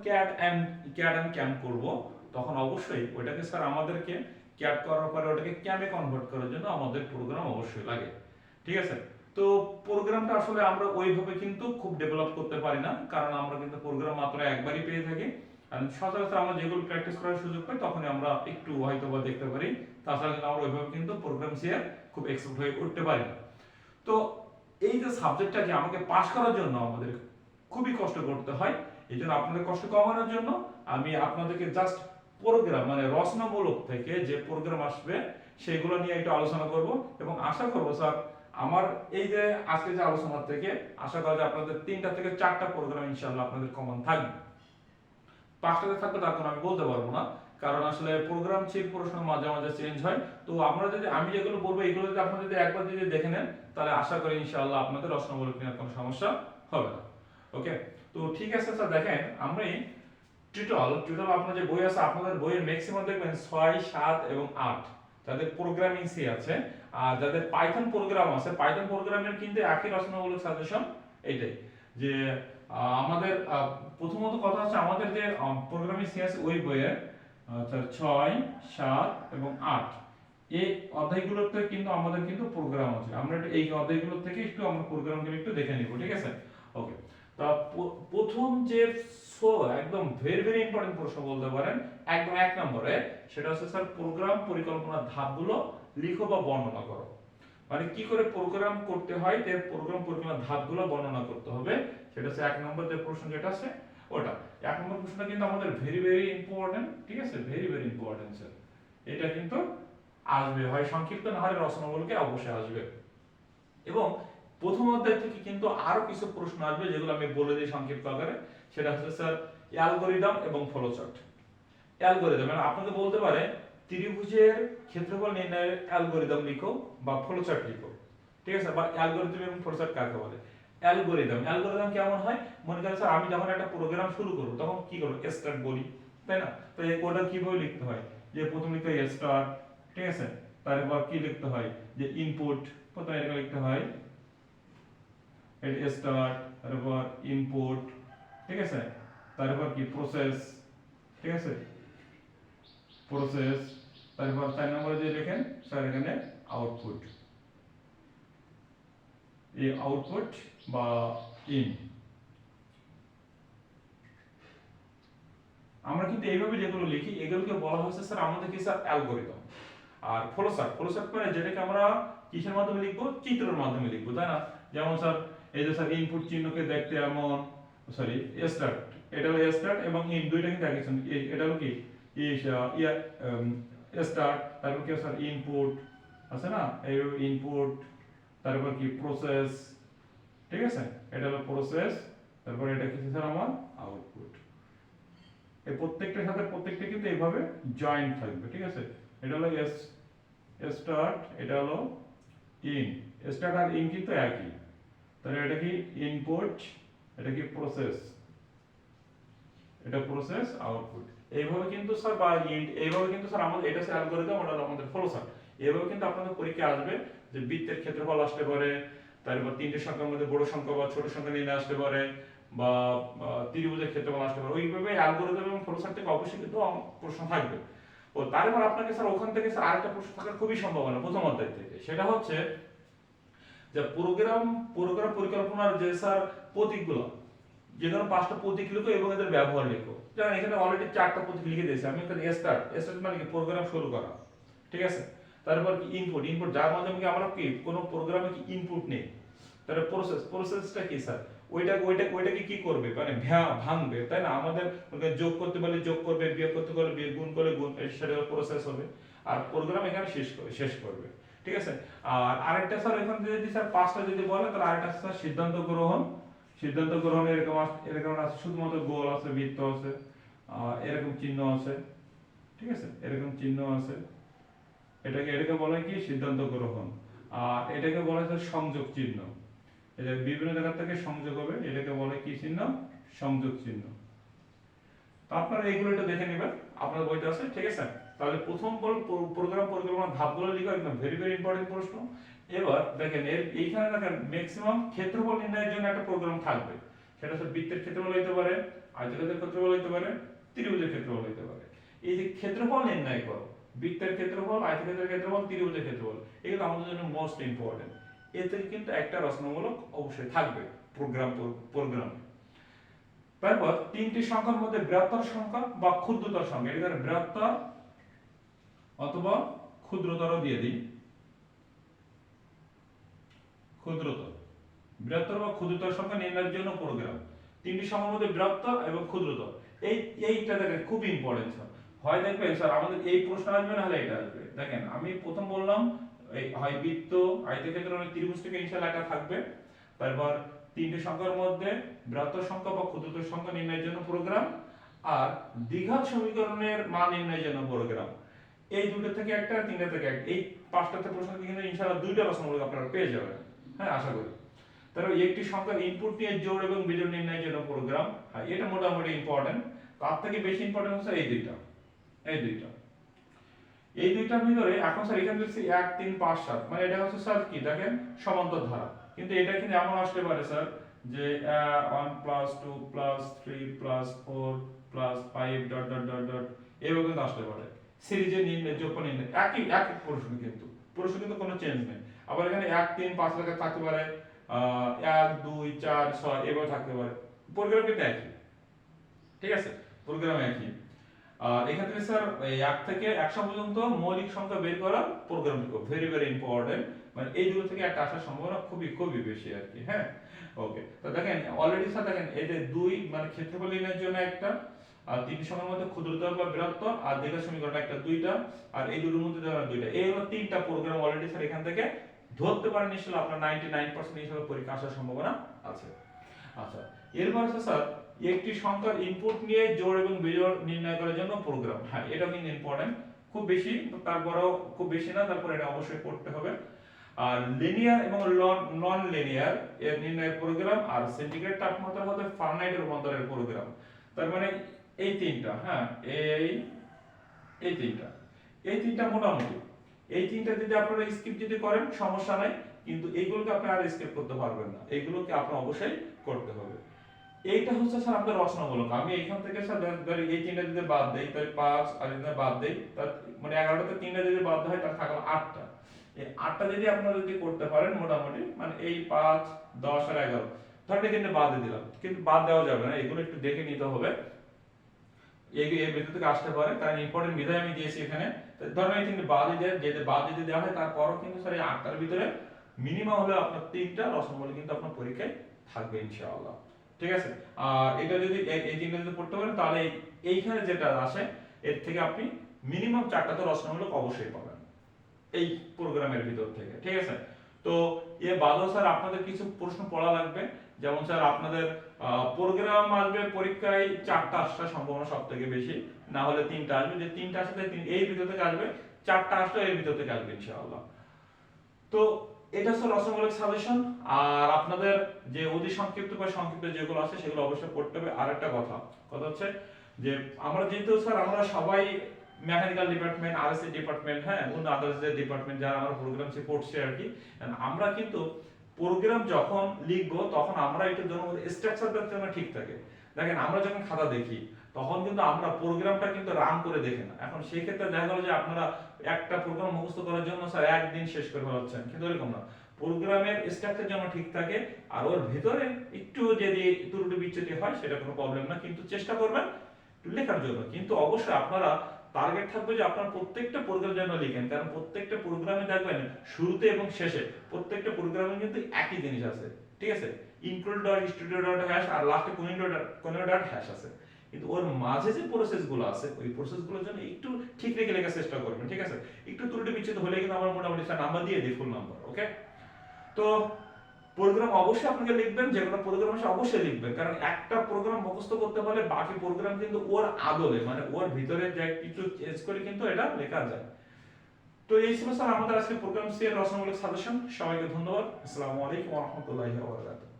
CAD and ক্যাম করব, তখন অবশ্যই ওইটাকে স্যার আমাদেরকে ক্যাড করার পরে ওটাকে ক্যামে কনভার্ট করার জন্য আমাদের প্রোগ্রাম অবশ্যই লাগে। ঠিক আছে? তো প্রোগ্রামটা আসলে আমরা ওইভাবে কিন্তু খুব ডেভেলপ করতে পারি না, কারণ আমরা কিন্তু প্রোগ্রাম মাত্র একবারই পেয়ে থাকি। আর সচরাচর আমরা যেগুলো প্র্যাকটিস করার সুযোগ পাই তখনই আমরা একটু হয়তো বা দেখতে পারি, তাছাড়া কিন্তু আমরা ওইভাবে কিন্তু প্রোগ্রাম শেয়ার খুব এক্সপার্ট হয়ে উঠতে পারি না। তো এই যে সাবজেক্টটাকে আমাকে পাস করার জন্য আমাদের খুবই কষ্ট করতে হয়। এই জন্য আপনাদের কষ্ট কমানোর জন্য আমি আপনাদেরকে জাস্ট প্রোগ্রাম মানে রচনামূলক থেকে যে প্রোগ্রাম আসবে সেগুলো নিয়ে একটু আলোচনা করব, এবং আশা করবো স্যার আমার এই যে আজকে যে আলোচনা থেকে আশা করা যায় আপনাদের 3টা থেকে 4টা প্রোগ্রাম ইনশাআল্লাহ আপনাদের কমন থাকবে। 5টাতে থাকবে তার কোনো আমি বলতে পারবো না, কারণ আসলে প্রোগ্রাম চেঞ্জ প্রশ্ন মাঝে মাঝে চেঞ্জ হয়। তো আমরা যদি আমি যেগুলো বলবো এগুলো যদি আপনারা যদি একবার যদি দেখে নেন তাহলে আশা করি ইনশাআল্লাহ আপনাদের রচনামূলক নিয়ে কোনো সমস্যা হবে না। ওকে, তো ঠিক আছে স্যার, দেখেন আমরা টোটাল আপনার যে বই আছে আপনাদের বইয়ের ম্যাক্সিমাম দেখবেন 6, 7 এবং 8 যাদের প্রোগ্রামিং সি আছে, আর যাদের পাইথন প্রোগ্রাম আছে পাইথন প্রোগ্রামের কিন্তু একই রচনামূলক সাজেশন এইটাই যে আমাদের প্রথমত কথা হচ্ছে আমাদের যে প্রোগ্রামিং সি আছে ওই বইয়ের 6, 7 এবং 8 এই অধ্যায়গুলোতে কিন্তু আমাদের কিন্তু প্রোগ্রাম আছে। আমরা এই অধ্যায়গুলো থেকে একটু আমরা প্রোগ্রামগুলো একটু দেখে নিব, ঠিক আছে? ওকে, তা প্রথম যে একদম ভেরি ভেরি ইম্পর্টেন্ট প্রশ্ন বলতে পারেন একদম 1 নম্বরে, সেটা হচ্ছে স্যার প্রোগ্রাম পরিকল্পনার ধাপগুলো লিখো বা বর্ণনা করো। মানে কি করে প্রোগ্রাম করতে হয় এর প্রোগ্রাম পরিকল্পনার ধাপগুলো বর্ণনা করতে হবে, সেটা হচ্ছে 1 নম্বর যে প্রশ্ন যেটা আছে ওটা। 1 নম্বর প্রশ্নটা কিন্তু আমাদের ভেরি ভেরি ইম্পর্টেন্ট, ঠিক আছে? ভেরি ভেরি ইম্পর্টেন্ট স্যার, এটা কিন্তু আসবে, হয় সংক্ষিপ্ত না হয় রচনামূলকে অবশ্যই আসবে। এবং প্রথম অধ্যায় থেকে কিন্তু আরো কিছু প্রশ্ন আসবে যেগুলো আমি বলে দিই সংক্ষিপ্ত আকারে। সেটা হচ্ছে স্যার অ্যালগরিদম এবং ফ্লোচার্ট। অ্যালগরিদম মানে আপনাকে বলতে পারে ত্রিভুজের ক্ষেত্রফল নির্ণয়ের অ্যালগরিদম লিখো বা ফ্লোচার্ট লিখো, ঠিক আছে? বা অ্যালগরিদম এবং ফ্লোচার্ট কাকে বলে? অ্যালগরিদম কেমন হয়? মনে করেন স্যার আমি যখন একটা প্রোগ্রাম শুরু করব তখন কি করব? স্টার্ট বলি, তাই না? তো এই কোডটা কিভাবে লিখতে হয়? যে প্রথমে লিখতে হয় স্টার্ট, ঠিক আছে? তারপর কি লিখতে হয়? যে ইনপুট, প্রথমে এটা লিখতে হয় এটা স্টার্ট, তারপর ইনপুট, ঠিক আছে? তারপর কি প্রসেস, ঠিক আছে? প্রসেস, তারপর 4 নম্বরে যে লেখেন স্যার এখানে আউটপুট, এই আউটপুট বা ইন। আমরা কিন্তু এইভাবে যেগুলো লিখি এগুলোকে বলা হচ্ছে স্যার আমাদের কি স্যার অ্যালগরিদম। আর ফ্লোচার্ট মানে যেটাকে আমরা কিসের মাধ্যমে লিখবো? চিত্রের মাধ্যমে লিখবো, তাই না? যেমন স্যার এই যে স্যার ইনপুট চিহ্নকে দেখতে এমন, সরি স্টার্ট, এটা হলো স্টার্ট এবং ইন দুইটা কিন্তু একই সঙ্গে, এটা হলো কি স্টার্ট, তারপর কি স্যার ইনপুট আছে না, এই ইনপুট, তারপর কি প্রসেস, ঠিক আছে? এটা হলো প্রসেস, তারপর এটা কি স্যার আমার আউটপুট। এই প্রত্যেকটার সাথে প্রত্যেকটা কিন্তু এইভাবে জয়েন্ট থাকবে, ঠিক আছে? এটা হলো স্টার্ট, এটা হলো ইন, স্টার্ট আর ইন কিন্তু একই। তাহলে এটা কি ইনপুট, এটা কি প্রসেস, এটা প্রসেস আউটপুট। এইভাবে কিন্তু স্যার বা এইভাবে কিন্তু স্যার আমাদের এটা স্যার অ্যালগরিদম, ওটা আমাদের ফ্লোচার্ট। এইভাবে কিন্তু আপনাদের পরীক্ষা আসবে যে বৃত্তের ক্ষেত্রফল আসতে পারে, তারপর তিনটে সংখ্যার মধ্যে বড় সংখ্যা বা ছোট সংখ্যা নিয়ে আসতে পারে, বা ত্রিভুজের ক্ষেত্রফল আসতে পারে। ওইভাবে অ্যালগরিদম এবং ফ্লোচার্ট থেকে অবশ্যই কিন্তু প্রশ্ন থাকবে। ও তারপর আপনাকে স্যার ওখান থেকে স্যার আরেকটা প্রশ্ন থাকার খুবই সম্ভাবনা প্রথম অধ্যায় থেকে, সেটা হচ্ছে যে প্রোগ্রাম পরিকল্পনার যে স্যার প্রতীকগুলো, যে ধরো 5টা প্রতীক লিখো এবং এদের ব্যবহার লিখো। যেমন এখানে অলরেডি 4টা প্রতীক লিখে দিয়েছি আমি। এখানে স্টার্ট মানে কি প্রোগ্রাম শুরু করা, ঠিক আছে? তারপর কি ইনপুট যার মাধ্যমে কি আমরা কি কোনো প্রোগ্রামে কি ইনপুট নেই। তারপর প্রসেসটা কি স্যার? ওইটাকে কি করবে? মানে ভাঙবে, তাই না? আমাদের যোগ করতে বলে যোগ করবে, বিয়োগ করতে বলে বিয়োগ, গুণ করলে গুণ, সেটা প্রসেস হবে। আর প্রোগ্রাম এখানে শেষ করবে, ঠিক আছে? আর আরেকটা স্যার এখানে যদি স্যার 5টা যদি বলে তাহলে আরেকটা স্যার সিদ্ধান্ত গ্রহণ এরকম আছে, শুধুমাত্র গোল আছে, বৃত্ত আছে, এরকম চিহ্ন আছে, ঠিক আছে? এরকম চিহ্ন আছে, এটাকে বলে কি সিদ্ধান্ত গ্রহণ। আর এটাকে বলা হয় সংযোগ চিহ্ন, এটা বিভিন্ন জায়গা থেকে সংযোগ হবে, এটাকে বলে কি চিহ্ন? সংযোগ চিহ্ন। তো আপনারা এইগুলো একটু দেখে নেবেন, আপনার বইতে আছে, ঠিক আছে? তাহলে প্রথম প্রোগ্রাম পরিকল্পনার ধাপগুলো লিখো, একদম ভেরি ভেরি ইম্পর্টেন্ট প্রশ্ন। এবার দেখেন এইখানে দেখেন ম্যাক্সিমাম ক্ষেত্রফল নির্ণয়ের জন্য একটা প্রোগ্রাম থাকবে, সেটা হচ্ছে বৃত্তের ক্ষেত্রফল হইতে পারে, আয়তক্ষেত্রের ক্ষেত্রফল হইতে পারে, ত্রিভুজের ক্ষেত্রফল হইতে পারে। এই যে ক্ষেত্রফল নির্ণয় করো, বৃত্তের ক্ষেত্রফল, আয়তক্ষেত্রের ক্ষেত্রফল, ত্রিভুজের ক্ষেত্রফল, এগুলো আমাদের জন্য মোস্ট ইম্পর্টেন্ট। এতে কিন্তু একটা রচনামূলক অবশ্যই থাকবে প্রোগ্রাম। তারপর তিনটি সংখ্যার মধ্যে বৃহত্তর সংখ্যা বা ক্ষুদ্রতর সংখ্যা, এখানে বৃহত্তর অথবা ক্ষুদ্রতর দিয়ে দিই, ক্ষুদ্রতর, বৃহত্তর বা ক্ষুদ্রতর সংখ্যা নির্ণয়ের জন্য প্রোগ্রাম। তিনটি সংখ্যার মধ্যে বৃহত্তর এবং ক্ষুদ্রতর, এইটা দেখেন খুব ইম্পর্টেন্ট। হয় দেখবেন স্যার আমাদের এই প্রশ্ন আসবে না হলে এটা আসবে। দেখেন আমি প্রথম বললাম এই হয় বৃত্ত, আয়তক্ষেত্র, ত্রিভুজ থেকে ইনশাআল্লাহ এটা থাকবে। তারপর তিনটি সংখ্যার মধ্যে বৃহত্তর সংখ্যা বা ক্ষুদ্রতর সংখ্যা নির্ণয়ের জন্য প্রোগ্রাম, আর দ্বিঘাত সমীকরণের মান নির্ণয়ের জন্য প্রোগ্রাম। এই দুটো থেকে একটা, তিনটা থেকে একটা, এই পাঁচটাতে প্রশ্ন কিন্তু ইনশাআল্লাহ দুইটা রচনামূলক আপনারা পেয়ে যাবেন, হ্যাঁ আশা করি। তারপর একটি সংখ্যার ইনপুট নিয়ে জোড় এবং বিজোড় নির্ণয়ের জন্য প্রোগ্রাম, হ্যাঁ এটা মোটামুটি ইম্পর্টেন্ট। তার থেকে বেশি ইম্পর্টেন্ট হচ্ছে এই দুইটা, এই দুইটার ভিতরে এখন স্যার এখানে লিখছি 1 3 5 7, মানে এটা হচ্ছে স্যার কি দেখেন সমান্তর ধারা। কিন্তু এটা কিন্তু এমন আসতে পারে স্যার যে 1 2 3 4 5 ডট ডট ডট ডট এভাবে কিন্তু আসতে পারে। সিরিজের নির্ণয়, যোগফল নির্ণয়, একই প্রশ্ন কিন্তু কোনো চেঞ্জ নেই। আবার এখানে 1 3 5 লেখা থাকতে পারে, 1 2 4 6 এভাবে থাকতে পারে। প্রোগ্রাম কিন্তু একই, ঠিক আছে, প্রোগ্রাম একই। আর এখানে স্যার 1 থেকে 100 পর্যন্ত মৌলিক সংখ্যা বের করার প্রোগ্রাম ভেরি ভেরি ইম্পর্টেন্ট, মানে এই দুটো থেকে একটা আসার সম্ভাবনা খুবই বেশি আর কি, হ্যাঁ। ওকে, তো দেখেন অলরেডি স্যার দেখেন এই যে দুই মানে ক্ষেত্রফল নির্ণয়ের জন্য একটা, আর তিনটি সংখ্যার মধ্যে ক্ষুদ্রতর বা বৃহত্তর, আর দ্বিঘাত সমীকরণ একটা দুইটা, আর এই দুটোর মধ্যে ধরা দুইটা, এই হলো তিনটা প্রোগ্রাম অলরেডি স্যার এখান থেকে ধরতে পারেন। নিশ্চয়ই আপনার 99% হিসাবে পরীক্ষা আসার সম্ভাবনা আছে। আচ্ছা, এরপর আছে স্যার একটি সংখ্যার ইনপুট নিয়ে জোড় এবং বিজোড় নির্ণয় করার জন্য প্রোগ্রাম, হ্যাঁ এটা কিন্তু ইম্পর্টেন্ট, খুব বেশি, তারপরেও খুব বেশি না, তারপর এটা অবশ্যই পড়তে হবে। আর লিনিয়ার এবং নন লিনিয়ার এর নির্ণয়ের প্রোগ্রাম, আর সেন্টিগ্রেড তাপমাত্রার মধ্যে ফারেনহাইট রূপান্তরের প্রোগ্রাম। তার মানে এই তিনটা, হ্যাঁ এই তিনটা মোটামুটি, এই তিনটা যদি আপনারা স্কিপ যদি করেন সমস্যা নাই, কিন্তু এইগুলোকে আপনি আর স্কিপ করতে পারবেন না, এইগুলোকে আপনার অবশ্যই করতে হবে। এইটা হচ্ছে স্যার আপনাদের রচনামূলক। আমি এইখান থেকে স্যার ধরি এই তিনটা যদি বাদ দেই তাহলে 5, আর যদি বাদ দেই তার মানে 11টাতে তিনটা যদি বাদ হয় তাহলে থাকলো 8টা। এই 8টা যদি আপনারা যদি করতে পারেন মোটামুটি, মানে এই 5 10 আর 11 ধরেন এই তিনটা বাদ দিয়ে দিলাম, কিন্তু বাদ দেওয়া যাবে না, এগুলো একটু দেখে নিতে হবে, এর ভিতর থেকে আসতে পারে, কারণ ইম্পর্টেন্ট বিধায় আমি দিয়েছি এখানে। ধরেন এই তিনটা বাদ দিয়ে যেতে বাদ যদি দেওয়া হয় তারপরও কিন্তু স্যার এই 8টার ভিতরে মিনিমাম হলে আপনার তিনটা রচনামূলক কিন্তু আপনার পরীক্ষায় থাকবে ইনশাআল্লাহ, ঠিক আছে। আর এটা যদি এই তিনটা যদি পড়তে পারেন তাহলে এইখানে যেটা আসে এর থেকে আপনি মিনিমাম 4টা তো রচনামূলক অবশ্যই পাবেন এই প্রোগ্রামের ভিতর থেকে, ঠিক আছে। তো এ বাদও স্যার আপনাদের কিছু প্রশ্ন পড়া লাগবে, যেমন স্যার আপনাদের প্রোগ্রাম আসবে পরীক্ষায় 4টা আসার সম্ভাবনা সবথেকে বেশি, না হলে 3টা আসবে, যে 3টা আসলে এই ভিতর থেকে আসবে, 4টা আসলে এর ভিতর থেকে আসবে ইনশাআল্লাহ। তো এটা হচ্ছে রচনামূলক সাজেশন। আর আপনাদের যে অতি সংক্ষিপ্ত বা সংক্ষিপ্ত যেগুলো আছে সেগুলো অবশ্যই পড়তে হবে। আর একটা কথা হচ্ছে যে আমরা যেহেতু স্যার আমরা সবাই মেকানিক্যাল ডিপার্টমেন্ট, আরএসসি ডিপার্টমেন্ট, হ্যাঁ অন্য আদার্স যে ডিপার্টমেন্ট যারা আমার প্রোগ্রাম সে পড়ছে আর কি, আমরা কিন্তু প্রোগ্রাম যখন লিখবো তখন আমরা একটু যেন স্ট্রাকচারটা যেন ঠিক থাকে। দেখেন আমরা যখন খাতা দেখি তখন কিন্তু আমরা প্রোগ্রামটা কিন্তু রান করে দেখি না। এখন সেই ক্ষেত্রে দেখা গেল যে আপনারা একটা প্রোগ্রাম মুখস্থ করার জন্য স্যার একদিন শেষ করে ফেলাচ্ছেন, কিন্তু এরকম না, প্রোগ্রামের স্ট্রাকচার যেন ঠিক থাকে, আর ওর ভিতরে একটু যদি ত্রুটি বিচ্যুতি হয় সেটা কোনো প্রবলেম না, কিন্তু চেষ্টা করবেন লেখার জন্য। কিন্তু অবশ্যই আপনারা টার্গেট থাকবে যে আপনারা প্রত্যেকটা প্রোগ্রাম যেন লিখেন, কারণ প্রত্যেকটা প্রোগ্রামে দেখবেন শুরুতে এবং শেষে প্রত্যেকটা প্রোগ্রামে কিন্তু একই জিনিস আছে, ঠিক আছে, include dot studio dot hash আর লাস্টে কোনো ডট হ্যাশ আছে, কিন্তু ওর মাঝে যে প্রসেসগুলো আছে ওই প্রসেসগুলোর জন্য একটু ঠিক রেখে লেখার চেষ্টা করবেন, ঠিক আছে। একটু ত্রুটি বিচ্যুত হলে কিন্তু আমার মোটামুটি স্যার নাম্বার দিয়ে দিই, ফুল নাম্বার, ওকে। তো প্রোগ্রাম অবশ্যই আপনাকে লিখবেন, যে কোনো প্রোগ্রাম আছে অবশ্যই লিখবেন, কারণ একটা প্রোগ্রাম মুখস্থ করতে হলে বাকি প্রোগ্রাম কিন্তু ওর আদলে মানে ওর ভিতরে যে কিছু চেঞ্জ করে কিন্তু এটা লেখা যায়। তো এই ছিল স্যার আমাদের আজকে প্রোগ্রাম সি এর রচনামূলক সাজেশন। সবাইকে ধন্যবাদ। আসসালামু আলাইকুম ওয়া রাহমাতুল্লাহি ওয়া বারাকাতুহু।